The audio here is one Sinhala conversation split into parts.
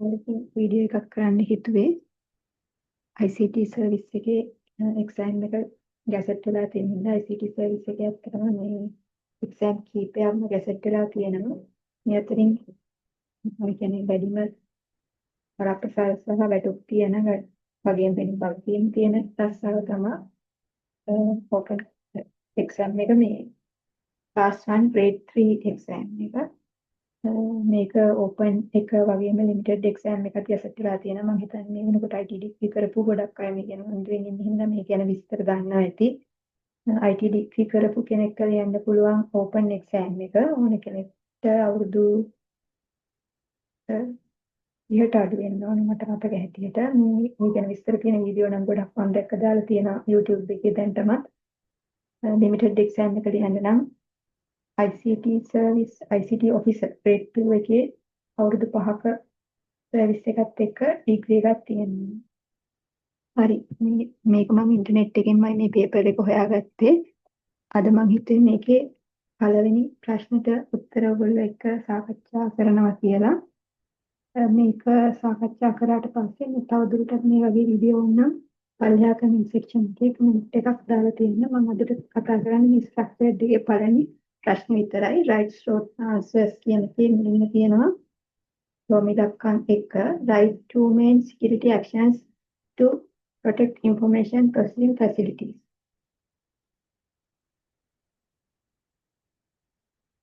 ඉතින් වීඩියෝ එකක් කරන්න හිතුවේ ICT සර්විස් එකේ එක්සෑම් එක ගැසට් වෙලා තියෙන හින්දා ICT සර්විස් එකේ ඇත්තටම මේ එක්සෑම් කීපයක්ම ගැසට් වෙලා තියෙනවා. මේ අතරින් මම කියන්නේ වැඩිම වරප්‍රසාද සහ වැටුප් තියෙන වගේම බග් තියෙන රස්සාව තමයි ඕපන් එක්සෑම් එක මේ class 1 grade 3 එක්සෑම් එක. මේක ඕපන් එක වගේම ලිමිටඩ් එක්සෑම් එකක් ගැසට් වෙලා තියෙනවා. මම හිතන්නේ මේ වෙනකොට IT ඩිග්‍රී කරපු ගොඩක් අය මේ ගැන හඳුන්වමින් ඉන්න හින්දා මේ ගැන විස්තර දන්නවා ඇති. IT ඩිග්‍රී කරපු කෙනෙක්ට ලියන්න පුළුවන් ඕපන් එක්සෑම් එක ඕන කෙනෙක්ට අවුරුදු 30ට අඩු වෙන්න ඕන මට මතක හැටියට. මේ ගැන විස්තර තියෙන වීඩියෝ නම් ගොඩක් මම දැක්ක දාලා තියෙනවා YouTube එකේ දැන්ටමත්. ලිමිටඩ් එක්සෑම් එක ලියන්න නම් ICT service ICT officer grade 2 එකේ අවුරුදු 5ක සර්විස් එකත් එක්ක ඩිග්‍රී එකක් තියෙනවා. හරි මේක මම ඉන්ටර්නෙට් එකෙන්මයි මේ පේපර් එක හොයාගත්තේ. අද මම හිතුවේ මේකේ පළවෙනි ප්‍රශ්නෙට උත්තර ඔයගොල්ලෝ එක්ක සාකච්ඡා කරනවා කියලා. මේක සාකච්ඡා කරාට පස්සේ තවදුරටත් මේ වගේ වීඩියෝ වුණා පල්ලෙහා කමෙන්ට් සෙක්ෂන් එකේ කමෙන්ට් එකක් දාලා තියෙනවා. මම අදට කතා කරන්නේ මේ ස්ට්‍රක්චර්ඩ් එකේ පළවෙනි ප්‍රශ්න විතරයි. right short answers කියන එකේ මෙන්න තියෙනවා. ලොමිලක්කන් 1 right to main security actions to protect information processing facilities.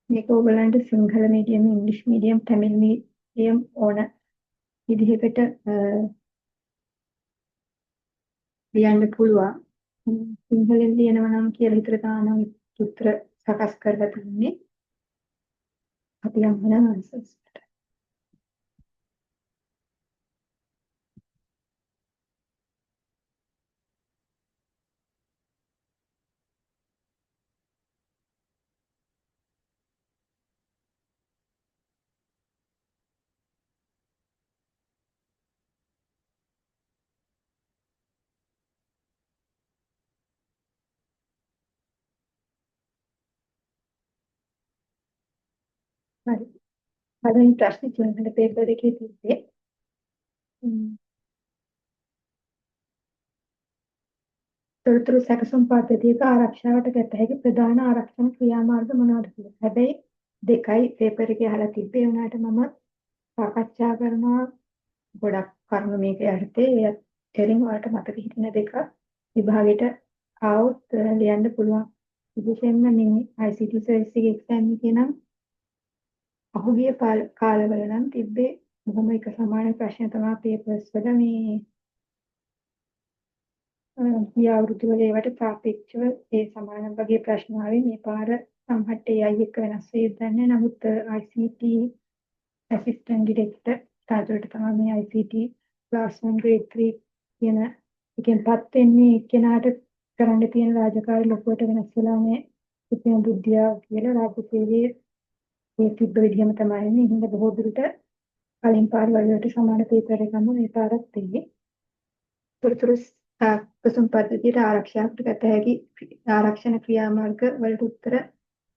මේක ඔයගලන්ට සිංහල මීඩියම් ඉංග්‍රීසි මීඩියම් තමිල් මීඩියම් ඕන විදිහකට ලියන්න පුළුවන්. සිංහලෙන් ලියනවා නම් කියලා හිතලා තානම් උත්තර සකස් කරලා තින්නේ. අපි යන්න ආන්සර්ස්. හරි. පළවෙනි ප්‍රශ්නේ සිංහල පේපර් එකේ තිබ්බේ. තොරතුරු සැකසුම් පද්ධතියක ආරක්ෂාවට ගත හැකි ප්‍රධාන ආරක්ෂණ ක්‍රියාමාර්ග මොනවද කියලා. හැබැයි දෙකයි පේපර් එකේ අහලා තිබ්බේ. උනාට මම සාකච්ඡා කරනවා ගොඩක් කරුණු මේක යටතේ. ඒත් දෙලින් වලට මතක හිටින දෙක විභාගෙට ආවොත් ලියන්න පුළුවන්. විශේෂයෙන්ම මේ ICT සර්විස් එකේ එක්සෑම් එකේ නම් අහුගිය කාලවල නම් තිබ්බේ බොහොම එක සමාන ප්‍රශ්න තමයි පේපර්ස් වල මේ ගිය අවුරුදු වල ඒවට සාපේක්ෂව ඒ සමාන වගේ ප්‍රශ්න ආවේ. මේ පාර සමහරට AI එක වෙනස් වෙයිද දන්නේ නැහැ. නමුත් ICT assistant director තාජරට තමයි මේ ICT class 1 grade 3 කියන එකෙන්පත් වෙන්නේ කෙනාට කරන්න තියෙන රාජකාරී ලොකුවට වෙනස් වෙලා නැහැ. ඉතින් බුද්ධිය කියලා රාජ්‍ය සේවයේ මේ තිබ්බ විදිහම තමයි ඉන්නේ. හින්දා බොහෝ දුරට කලින් පාර වලට සමාන පේපර් එකක්ම මේ පාරත් තියෙන්නේ. තොරතුරු සැකසුම් පද්ධතියට ආරක්ෂාවට ගත හැකි ආරක්ෂණ ක්‍රියාමාර්ග වලට උත්තර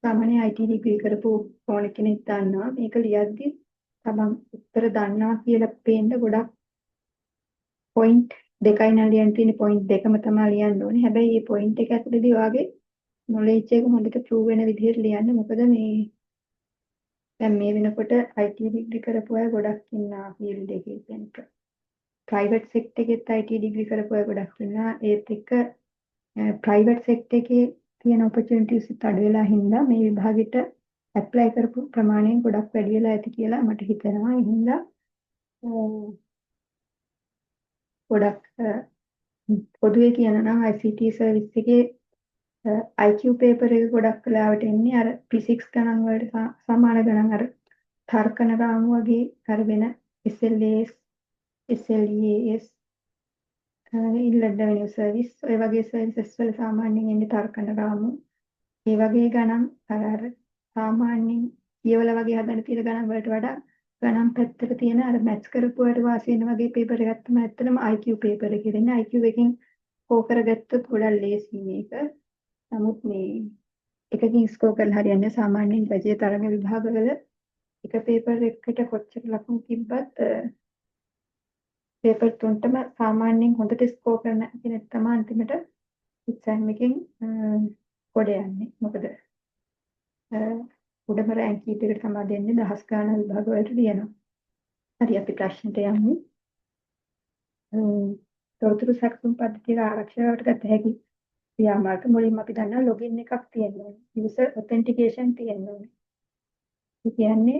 සාමාන්‍ය IT ඩිග්‍රී කරපු ඕන කෙනෙක් දන්නවා. මේක ලියද්දි තමන් උත්තර දන්නවා කියලා පේන්න ගොඩක් පොයින්ට් දෙකයි නම් ලියන්න තියෙන පොයින්ට් දෙකම තමයි ලියන්න ඕනේ. හැබැයි මේ පොයින්ට් එක ඇතුළේදී වාගේ නොලෙජ් එක හොඳට ප්‍රූව් වෙන විදිහට ලියන්න. මොකද මේ දැන් මේ වෙනකොට IT ඩිග්‍රී කරපු අය ගොඩක් ඉන්නවා ෆීල්ඩ් එකේ. කියන්නේ ප්‍රයිවට් සෙක්ටර් එකෙත් IT ඩිග්‍රී කරපු අය ගොඩක් ඉන්නවා. ඒත් එක්ක ප්‍රයිවට් සෙක්ටර් එකේ තියෙන ඔපචුනිටිස් අඩු වෙලා හින්දා මේ විභාගෙට ඇප්ලයි කරපු ප්‍රමාණය ගොඩක් වැඩි වෙලා ඇති කියලා මට හිතෙනවා. ඒ හින්දා ගොඩක් පොදුවේ කියනවා නම් ICT සර්විස් එකේ IQ පේපර් එක ගොඩක් වෙලාවට එන්නේ අර ෆිසික්ස් ගණන් වලට සමාන ගණන් අර තර්කන රාමු වගේ අර වෙන SLAS SLEAS ඉල්ලඩ වෙන සර්විස් ඔය වගේ සර්විසස් වල සාමාන්‍යයෙන් එන්නේ තර්කන රාමු. ඒ වගේ ගණන් අර සාමාන්‍යයෙන් කියවල වගේ හදන්න තියෙන ගණන් වලට වඩා ගණන් පැත්තට තියෙන අර මැත්ස් කරපුවාට වාසි වෙන වගේ පේපර් එකක් තමයි ඇත්තටම IQ පේපර් එක කියන්නේ. IQ එකකින් ස්කෝර් කරගත්තොත් ගොඩක් ලේසි මේක. නමුත් මේ එකකින් ස්කෝර් කරලා හරියන්නේ සාමාන්‍යයෙන් රජයේ තරඟ විභාගවල එක පේපර් එකකට කොච්චර ලකුණු තිබ්බත් පේපර් තුනටම සාමාන්‍යයෙන් හොඳට ස්කෝර් කරන කෙනෙක් තමයි අන්තිමට එක්සෑම් එකෙන් ගොඩ යන්නේ. මොකද උඩම රෑන්ක් කීප එකට තමයි දෙන්නේ දහස් ගාණක් විභාග වලට ලියනවා. හරි අපි ප්‍රශ්නට යමු. තොරතුරු සැකසුම් පද්ධතිය ආරක්ෂාවට ගත හැකි ක්‍රියාමාර්ග මුලින්ම අපි දන්නවා ලොගින් එකක් තියෙනවා. යූසර් ඔතෙන්ටිකේෂන් තියෙනවා. ඒ කියන්නේ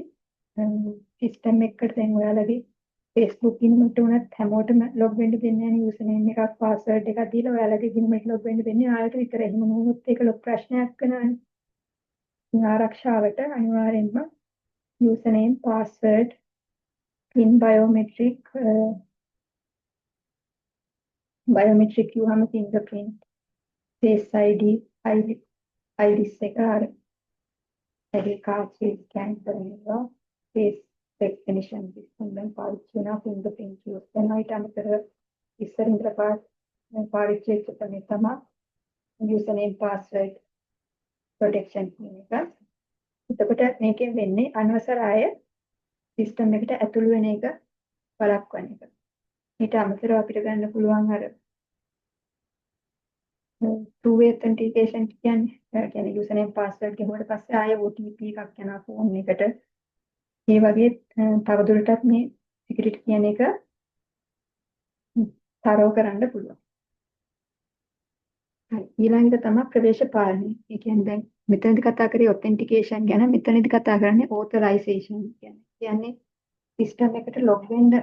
සිස්ටම් එකකට දැන් ඔයාලගේ Facebook ගිණුමට උනත් හැමෝටම ලොග් වෙන්න දෙන්නේ නැහැ යූසර් නේම් එකක් පාස්වර්ඩ් එකක් දීලා ඔයාලගේ ගිණුමට ලොග් වෙන්න දෙන්නේ ආයෙත් විතරයි. එහෙම වුණොත් ඒක ලොකු ප්‍රශ්නයක් වෙනවානේ. ආරක්ෂාවට අනිවාර්යෙන්ම යූසර් නේම් පාස්වර්ඩ් පින් බයෝමෙට්‍රික් කිව්වම fingerprint face ID iris එක අර ඇගේ කාචේ ස්කෑන් කරනවා face recognition system දැන් පාවිච්චි වෙනවා fingerprint use කරනවා ඊට අමතරව ඉස්සර ඉඳලා පාවිච්චි වෙච්ච තමයි user name password protection කියන එක. එතකොට මේකෙන් වෙන්නේ අනවසර අය සිස්ටම් එකට ඇතුළු වෙන එක වළක්වන එක. ඊට අමතරව අපිට ගන්න පුළුවන් අර two-way authentication කියන්නේ user name password ගෙවුවට පස්සේ ආයෙ OTP එකක් යනවා ෆෝන් එකට. ඒ වගේ තවදුරටත් මේ security කියන එක තරව කරන්න පුළුවන්. ඊළඟට තමයි ප්‍රවේශ පාලනය. ඒ කියන්නේ දැන් මෙතනදී කතා කරේ authentication ගැන, මෙතනදී කතා කරන්නේ authorization කියන්නේ සිස්ටම් එකට log වෙන්න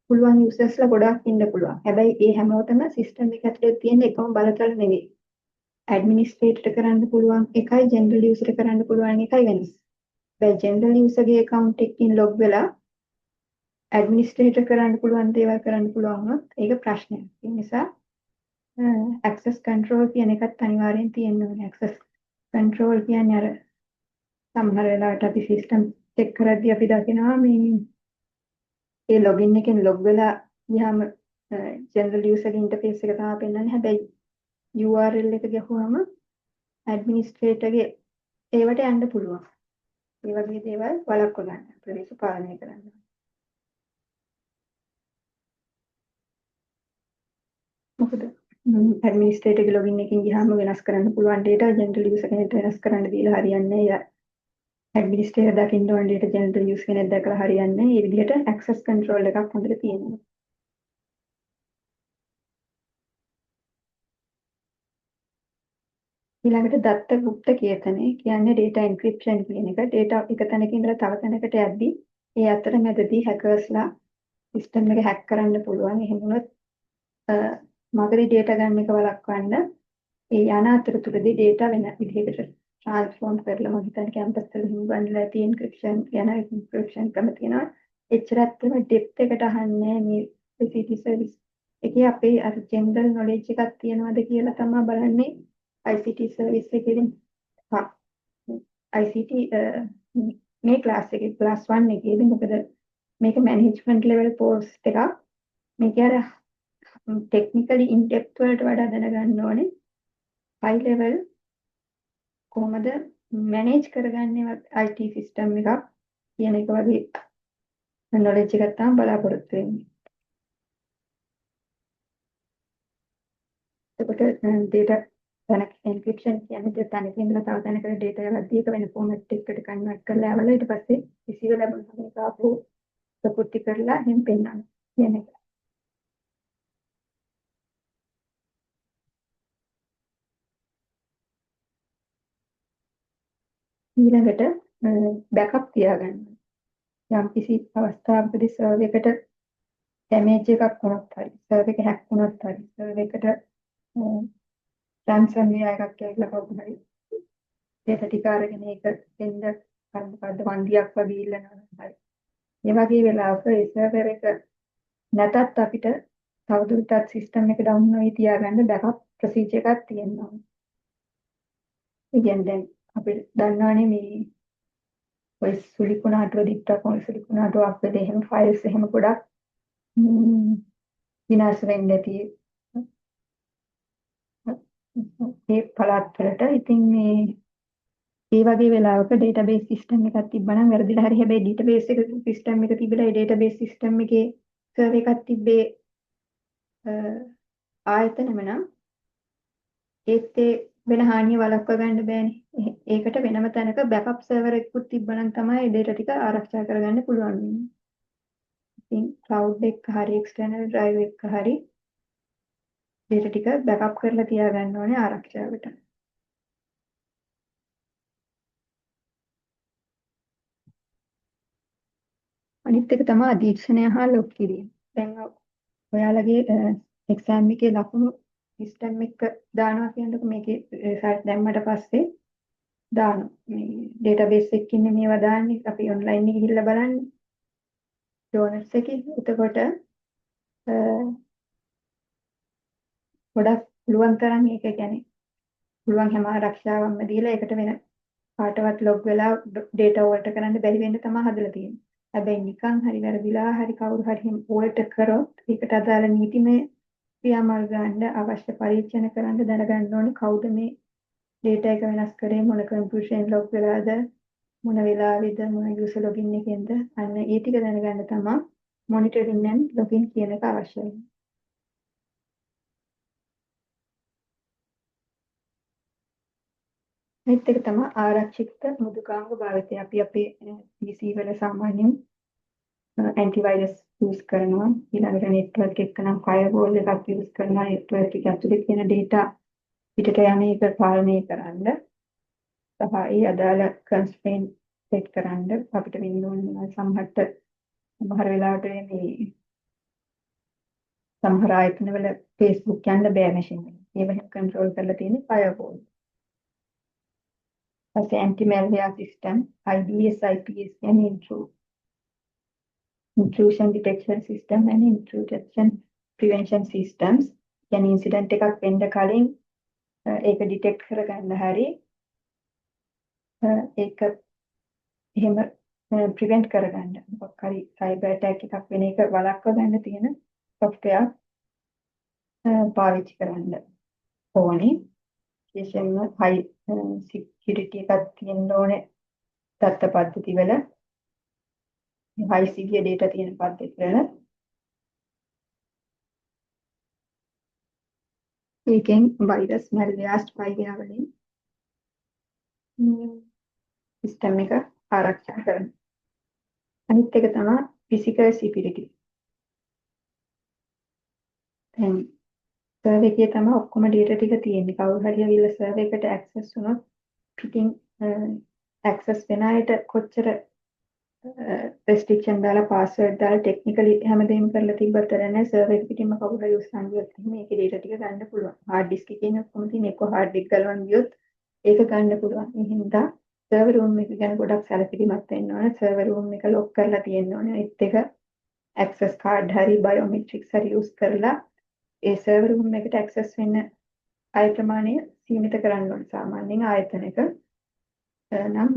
පුළුවන් users ලා ගොඩක් ඉන්න පුළුවන්. හැබැයි ඒ හැමෝටම සිස්ටම් එක ඇතුලේ තියෙන එකම බලතල නෙවෙයි. ඇඩ්මිනිස්ට්‍රේටර් කරන්න පුළුවන් එකයි ජෙනරල් යූසර් කරන්න පුළුවන් එකයි වෙනස්. දැන් ජෙනරල් යූසර්ගේ account එකකින් log වෙලා ඇඩ්මිනිස්ට්‍රේටර් කරන්න පුළුවන් දේවල් කරන්න පුළුවන් වුණොත් ඒක ප්‍රශ්නයක්. ඒ නිසා access control කියන එකත් අනිවාර්යෙන් තියෙන්න ඕනේ. access control කියන්නේ අර සමහර වෙලාවට අපි සිස්ටම් චෙක් කරද්දී අපි දකිනවා මේ ඒ ලොගින් එකෙන් ලොග් වෙලා ගියාම ජෙනරල් යූසර් ඉන්ටර්ෆේස් එක තමයි පෙන්වන්නේ. හැබැයි URL එක ගහුවම ඇඩ්මිනිස්ට්‍රේටර්ගේ ඒවට යන්න පුළුවන්. ඒ වගේ දේවල් වළක්ව ගන්න ප්‍රවේශ පාලනය කරන්න. මොකද ඇඩ්මිනිස්ට්‍රේටර්ගේ ලොගින් එකකින් ගියාම වෙනස් කරන්න පුළුවන් data ජෙනරල් යූසර් කෙනෙක්ට වෙනස් කරන්න දීලා හරියන්නේ නැහැ. ඇඩ්මිනිස්ට්‍රේටර් දකින්න ඕන data ජෙනරල් යූසර් කෙනෙක් දැකලා හරියන්නේ නැහැ. මේ විදිහට access control එකක් හොඳට තියෙනවා. ඊළඟට දත්ත গুপ্ত කේතනය කියන්නේ data encryption කියන එක. data එක තැනක ඉඳලා තව තැනකට යද්දී ඒ අතරමැදදී hackers-ලා සිස්ටම් එක hack කරන්න පුළුවන්. එහෙම වුණොත් මගදී data ගන්න එක වළක්වන්න ඒ යන අතරතුරදී data වෙන විදිහකට transform කරලා මම හිතන්නේ campus වල හිමිවන්නලා ඇති encryption කියන encryption ක්‍රම තියෙනවා. එච්චරත් depth එකට අහන්නේ මේ ICT service එකේ අපේ අර general knowledge එකක් තියෙනවද කියලා තමයි බලන්නේ. ICT service එකේදී ICT මේ class එකේ class 1 එකේදී මොකද මේක management level post එකක්. මේක අර technically in depth වලට වඩා දැනගන්න ඕනේ high level කොහොමද manage කරගන්නේ IT system එකක් කියන එක වගේ knowledge එකක් තමයි බලාපොරොත්තු වෙන්නේ. එතකොට data තැනක encryption කියන්නේ තැනක ඉඳලා තව තැනකට data එකක් දී එක වෙන format එකකට convert කරලා ආවලා ඊට පස්සේ receiver ලැබුණ එක ආපහු ප්‍රකෘති කරලා එහෙම පෙන්නනවා කියන එක. ඊළඟට බෑකප් තියාගන්න. යම් කිසි අවස්ථාවකදී සර්වර් එකට ඩැමේජ් එකක් වුණොත් හරි සර්වර් එක හැක් වුණොත් හරි සර්වර් එකට ransomware එකක් කියලා කවුරු හරි data ටික අරගෙන ඒක දෙන්න මොකද්ද වන්දියක් වගේ ඉල්ලනවා හරි. මේ වගේ වෙලාවක ඒ සර්වර් එක නැතත් අපිට තවදුරටත් සිස්ටම් එක ඩවුන් නොවි තියාගන්න බෑකප් ප්‍රොසීජර් එකක් තියෙනවා. ඒ කියන්නේ දැන් අපි දන්නවනේ මේ ඔය සුලිකුණාටුව දික්ටකොන් සුලිකුණාටුව අපිට එහෙම ෆයිල්ස් එහෙම ගොඩක් විනාශ වෙන්න ඇති ඒ පළාත් වලට. ඉතින් මේ ඒ වගේ වෙලාවක database system එකක් තිබ්බනම් වැරදිලා හරි හැබැයි database එක system එක තිබිලා ඒ database system එකේ සර්වර් එකක් තිබ්බේ ආයතනෙම නම් ඒත් ඒ වෙන හානිය වළක්වා ගන්න බෑනේ. ඒකට වෙනම තැනක බෑකප් සර්වර් එකකුත් තිබ්බනම් තමයි ඒ data ටික ආරක්ෂා කරගන්න පුළුවන් වෙන්නේ. ඉතින් cloud එක හරි external drive එක හරි data ටික බෑකප් කරලා තියාගන්න ඕනේ ආරක්ෂාවට. අනිත් එක තමයි අධීක්ෂණය හා ලොක් කිරීම. දැන් ඔයාලගේ එක්සෑම් එකේ ලකුණු සිස්ටම් එක දානවා කියනකොට මේකේ රිසල්ට් දැම්මට පස්සේ දානවා. මේ ඩේටාබේස් එකකින් මේවා දාන්නේ අපි ඔන්ලයින් එකේ ගිහිල්ලා බලන්නේ. ජෝනල්ස් එකේ. එතකොට ගොඩක් පුළුවන් තරම් ඒක කියන්නේ පුළුවන් හැම ආරක්ෂාවක්ම දීලා ඒකට වෙන කාටවත් ලොග් වෙලා ඩේටා වලට කරන්න බැරි වෙන්න තමයි හදලා තියෙන්නේ. හැබැයි නිකන් හරි වැරදිලා හරි කවුරු හරි වලට කරොත් ඒකට අදාළ නීතිමය ක්‍රියාමාර්ග ගන්න අවශ්‍ය පරීක්ෂණ කරන්න දැනගන්න ඕනේ කවුද මේ ඩේටා එක වෙනස් කරේ මොන කම්පියුටරෙන් ලොග් වෙලාද මොන වෙලාවෙද මොන යූසර් ලොගින් එකෙන්ද අන්න ඒ ටික දැනගන්න තමයි මොනිටරින් and ලොගින් කියන එක අවශ්‍යයි. අනිත් එක තමයි ආරක්ෂිත මෘදුකාංග භාවිතය. අපි අපේ PC වල සාමාන්‍යයෙන් ඇන්ටිවයිරස් යූස් කරනවා. ඊළඟට නෙට්වර්ක් එක නම් ෆයර්වෝල් එකක් යූස් කරනවා. නෙට්වර්ක් එක ඇතුලේ තියෙන data පිටට යන එක පාලනය කරන්න. සහ ඒ අදාළ කන්ස්ට්‍රේන්ට් සෙට් කරන්න අපිට වෙන්න ඕන සමහර වෙලාවට මේ සමහර ආයතනවල Facebook යන්න බෑ මැෂින් එක. ඒව කන්ට්‍රෝල් කරලා තියෙන්නේ ෆයර්වෝල්. ඊපස්සේ anti malware system IDS IPS කියන්නේ intrusion detection system and intrusion prevention systems. කියන්නේ ඉන්සිඩන්ට් එකක් වෙන්න කලින් ඒක ඩිටෙක්ට් කරගන්න හැරි ඒක එහෙම ප්‍රිවෙන්ට් කරගන්න මොකක් හරි සයිබර් ඇටැක් එකක් වෙන එක වළක්වා ගන්න තියෙන software පාවිච්චි කරන්න ඕනේ. විශේෂයෙන්ම high security එකක් තියෙන්න ඕනේ දත්ත පද්ධති වල high secure data තියෙන පද්ධති වල ඒකෙන් වෛරස් මැල්වෙයාර් ස්පයිවෙයාර් වලින් සිස්ටම් එක ආරක්ෂා කරන්න. අනිත් එක තමයි ෆිසිකල් සිකියුරිටි. දැන් සර්වර් එකේ තමයි ඔක්කොම data ටික තියෙන්නේ. කවුරු හරි ඇවිල්ලා සර්වර් එකට access වුණොත් පිටින් access වෙන අයට කොච්චර restriction දාලා password දාලා technically හැමදේම කරලා තිබ්බත් නැහැ සර්වර් එක පිටින්ම කවුරු හරි උස්සන් ගියොත් මේකේ data ටික ගන්න පුළුවන්. hard disk එකේ ඔක්කොම තියෙන එක hard disk ගලවන්න ගියොත් ඒක ගන්න පුළුවන්. ඒ හින්දා සර්වර් රූම් එක ගැන ගොඩක් සැලකිලිමත් වෙන්න ඕනේ. සර්වර් රූම් එක ලොක් කරලා තියෙන්න ඕනේ. ඒත් එක access card හරි biometrics හරි use කරලා ඒ සර්වර් රූම් එකට access වෙන්න අය ප්‍රමාණය සීමිත කරන්න ඕනේ. සාමාන්‍යයෙන් ආයතනයක නම්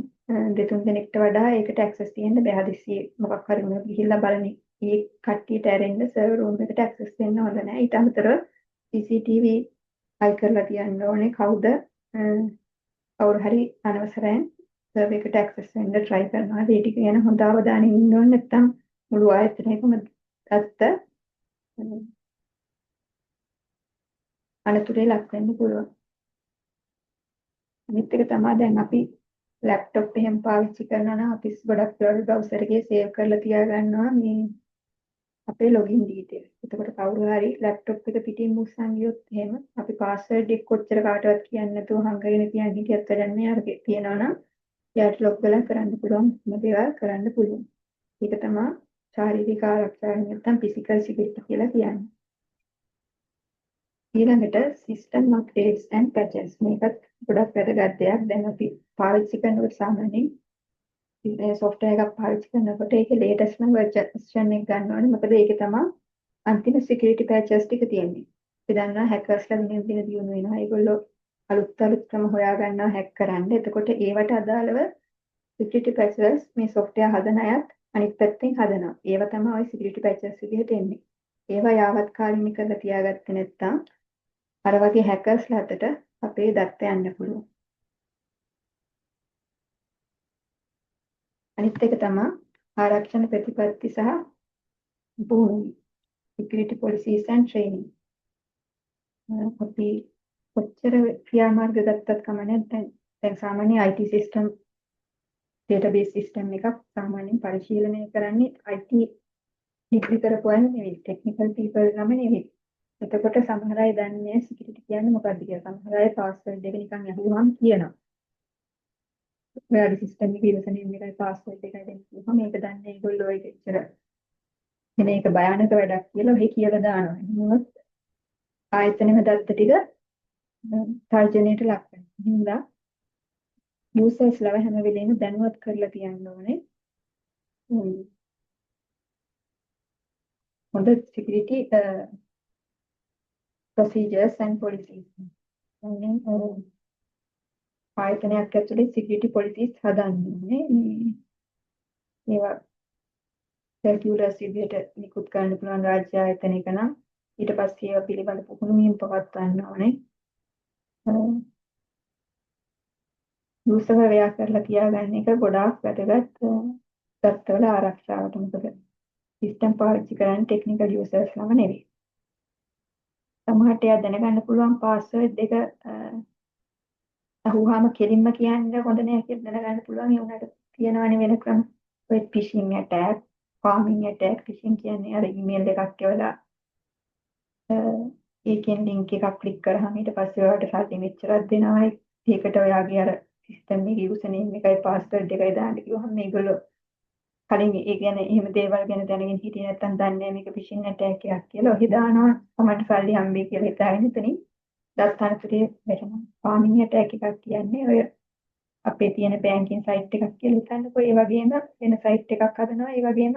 දෙතුන් දෙනෙක්ට වඩා ඒකට access තියෙන්න බෑ. හදිස්සියේ මොකක් හරි වුණොත් ගිහිල්ලා බලන්න ඒ කට්ටියට ඇරෙන්න සර්වර් රූම් එකට access දෙන්න හොඳ නෑ. ඊට අමතරව CCTV අයි කරලා තියන්න ඕනේ. කවුරු හරි අනවසරයෙන් සර්වර් එකට access වෙන්න try කරනවා. ඒ ටික ගැන හොඳ අවධානයෙන් ඉන්න ඕනේ. නැත්නම් මුළු ආයතනයකම අත්ත අනතුරේ ලක් වෙන්න පුළුවන්. අනිත් එක තමයි දැන් අපි ලැප්ටොප් එහෙම පාවිච්චි කරනවා නම් අපි ගොඩක් බ්‍රවුසර් එකේ සේව් කරලා තියා ගන්නවා මේ අපේ login details. එතකොට කවුරු හරි ලැප්ටොප් එක පිටින් මුස්සන් ගියොත් එහෙම අපි password එක කොච්චර කාටවත් කියන්නේ නැතුව හංගගෙන තියන් හිටියත් වැඩක් නෑ. අර තියෙනවා නම් එයාට ලොග් වෙලා කරන්න පුළුවන් මොන දේවල් කරන්න පුළුවන්. ඒක තමයි ශාරීරික ආරක්ෂාව නැත්නම් physical security කියලා කියන්නේ. ඊළඟට system updates and patches. මේකත් ගොඩක් වැදගත් දෙයක්. දැන් අපි පාවිච්චි කරනකොට සාමාන්‍යයෙන් software එකක් පාවිච්චි කරනකොට ඒකේ latest version එක ගන්න ඕනේ. මොකද ඒකේ තමයි අන්තිම security patches ටික තියෙන්නේ. අපි දන්නවා hackers ලා දින දියුණු වෙනවා. ඒගොල්ලෝ අලුත් ක්‍රම හොයා ගන්නවා hack කරන්න. එතකොට ඒවට අදාළව security patches මේ software හදන අයත් අනිත් පැත්තෙන් හදනවා. ඒව තමයි ওই security patches විදිහට එන්නේ. ඒවා යාවත් කාලින කරලා තියාගත්තේ නැත්නම් අර වගේ hackers ලාට අපේ දත්ත යන්න පුළුවන්. අනිත් එක තමයි ආරක්ෂණ ප්‍රතිපත්ති සහ පුහුණුවීම. security policies and training. අපි කොච්චර ක්‍රියාමාර්ග ගත්තත් කමන්නේ දැන් සාමාන්‍ය IT system database system එකක් සාමාන්‍යයෙන් පරිශීලනය කරන්නේ IT ඩිග්‍රී කරපු අය නෙවෙයි technical people නම නෙවෙයි. එතකොට සමහර අය දන්නේ security කියන්නේ මොකක්ද කියලා. සමහර අය password එක නිකන් අහුවම කියනවා. ඔයාගේ සිස්ටම් එකේ යුසර්නේම් එකයි පාස්වර්ඩ් එකයි දෙන්න කිව්වම මේක දන්නේ ඒගොල්ලෝ ඒක ඉච්චර එන එක භයානක වැඩක් කියලා ඔහි කියලා දානවා. මොනවත් ආයතනෙම දත්ත ටික තර්ජනයට ලක් වෙනවා. හින්දා යූසර්ස් ලව හැම වෙලේම දැනුවත් කරලා තියන්න ඕනේ. හොඳ security procedures and policies. ආයතනයක් ඇතුලේ security policies හදන්න ඕනේ. ඒවා සර්කියුලර්ස් විදිහට නිකුත් කරන්න පුළුවන් රාජ්‍ය ආයතනයක නම් ඊට පස්සේ ඒවා පිළිබඳ පුහුණුවීම් පවත්වන්න ඕනේ. යූසර්ව වෙයා කරලා තියාගන්න එක ගොඩාක් වැදගත් තත්ත්වවල ආරක්ෂාවට. මොකද සිස්ටම් පාවිච්චි කරන්නේ ටෙක්නිකල් යූසර්ස් ළම නෙවෙයි. සමහරට එයා දැනගන්න පුළුවන් පාස්වර්ඩ් එක අහුවාම කෙලින්ම කියන්න හොඳ නෑ කියලා දැනගන්න පුළුවන්. ඒ උනාට කියනවනේ වෙන ක්‍රම. ඔය ෆිෂින් ඇටැක්, ෆාමින් ඇටැක්. ෆිෂින් කියන්නේ අර ඊමේල් එකක් එවලා ඒකෙන් ලින්ක් එකක් ක්ලික් කරාම ඊට පස්සේ ඔයාලට සල්ලි මෙච්චරක් දෙනවා. ඒකට ඔයාගේ අර සිස්ටම් එකේ යූසර්නේම් එකයි පාස්වර්ඩ් එකයි දාන්න කිව්වහම මේගොල්ලෝ කලින් ඒ ගැන එහෙම දේවල් ගැන දැනගෙන හිටියේ නැත්නම් දන්නේ මේක ෆිෂින් ඇටැක් එකක් කියලා. ඔහි දානවා තමයි සල්ලි හම්බෙයි කියලා හිතාගෙන ඉතින් දස්තනතුරේ වැටෙනවා. ෆාමින් ඇටැක් එකක් කියන්නේ ඔය අපේ තියෙන බැංකින් සයිට් එකක් කියලා හිතන්නකෝ. ඒ වගේම වෙන සයිට් එකක් හදනවා. ඒ වගේම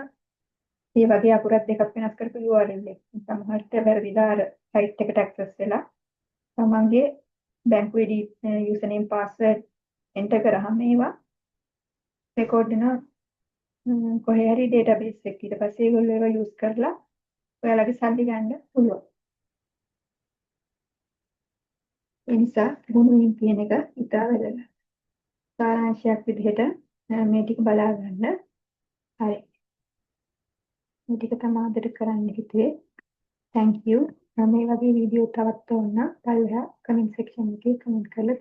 මේ වගේ අකුරක් දෙකක් වෙනස් කරපු URL එක. සමහරට වැරදිලා අර සයිට් එකට ඇක්සස් වෙලා තමන්ගේ බැංකුවේ යූසර්නේම් පාස්වර්ඩ් එන්ටර් කරාම ඒවා රෙකෝඩ් වෙනවා කොහේ හරි ඩේටාබේස් එකක. ඊට පස්සේ ඒගොල්ලෝ ඒවා යූස් කරලා ඔයාලගේ සල්ලි ගන්න පුළුවන්. ඒ නිසා පුහුණුවීම් කියන එක ඉතා වැදගත්. සාරාංශයක් විදිහට මේ ටික බලා ගන්න. හරි. මේ ටික තමයි අදට කරන්න හිතුවේ. Thank you. මේ වගේ වීඩියෝ තවත් ඕන නම් පල්ලෙහා කමෙන්ට් සෙක්ෂන් එකේ කමෙන්ට් කරලා